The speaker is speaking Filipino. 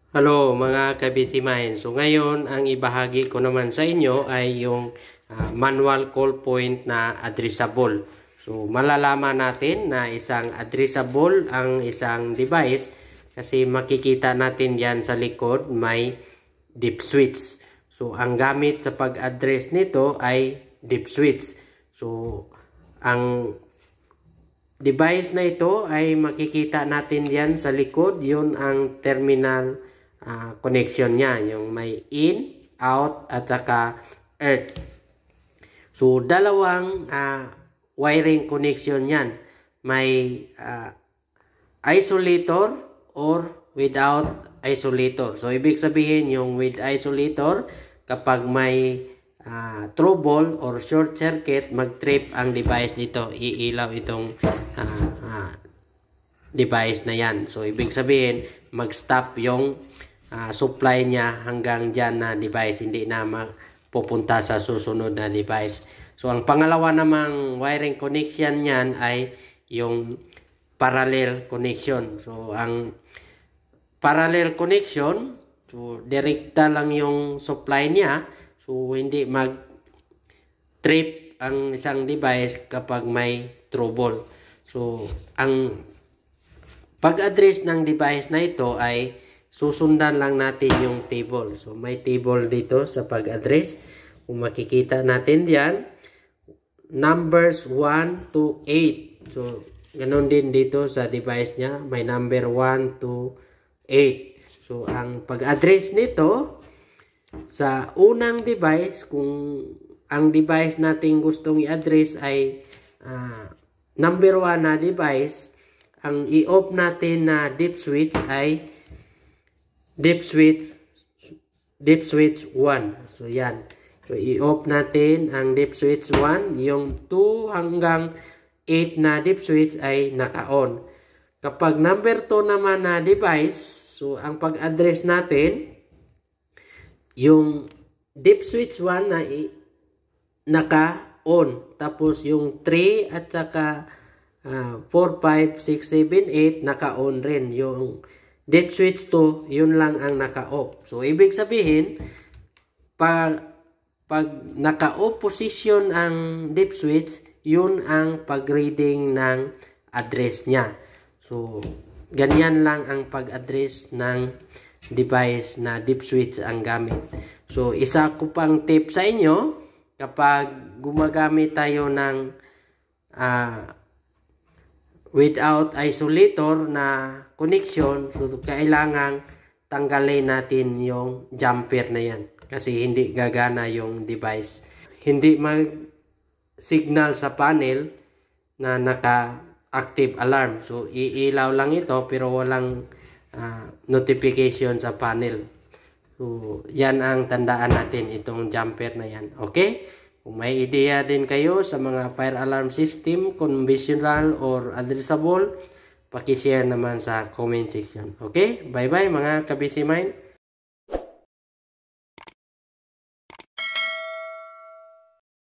Hello mga ka-busy mind. So ngayon ang ibahagi ko naman sa inyo ay yung manual call point na addressable. So malalaman natin na isang addressable ang isang device kasi makikita natin yan sa likod may deep switch. So ang gamit sa pag-address nito ay deep switch. So ang device na ito ay makikita natin yan sa likod. Yun ang terminal connection niya, yung may in, out at saka earth. So dalawang wiring connection yan, may isolator or without isolator. So ibig sabihin yung with isolator, kapag may trouble or short circuit, mag-trip ang device dito, iilaw itong device na yan. So ibig sabihin mag-stop yung supply niya hanggang dyan na device, hindi na pupunta sa susunod na device. So ang pangalawa namang wiring connection niyan ay yung parallel connection. So ang parallel connection, so direkta lang yung supply niya, so hindi mag-trip ang isang device kapag may trouble. So ang pag-address ng device na ito ay susundan lang natin yung table. So may table dito sa pag-address. Kung makikita natin diyan, numbers 1 to 8. So ganoon din dito sa device niya, may number 1 to 8. So ang pag-address nito sa unang device, kung ang device natin gustong i-address ay number 1 na device, ang i-off natin na deep switch ay deep switch 1. So yan. So i-off natin ang deep switch 1. Yung 2 hanggang 8 na deep switch ay naka-on. Kapag number 2 naman na device, so ang pag-address natin, yung deep switch 1 na naka-on. Tapos yung 3 at saka 4, 5, 6, 7, 8 naka-on rin. Yung deep switch 2, yun lang ang naka-off. So, ibig sabihin, pag naka-off position ang deep switch, yun ang pag-reading ng address niya. So, ganyan lang ang pag-address ng device na deep switch ang gamit. So, isa ko pang tip sa inyo, kapag gumagamit tayo ng without isolator na connection, so kailangan tanggalin natin yung jumper na yan kasi hindi gagana yung device. Hindi mag-signal sa panel na naka-active alarm. So iilaw lang ito pero walang notification sa panel. So yan ang tandaan natin, itong jumper na yan. Okay? Kung may ideya din kayo sa mga fire alarm system, conventional or addressable, paki-share naman sa comment section. Okay? Bye-bye mga ka-busy mind.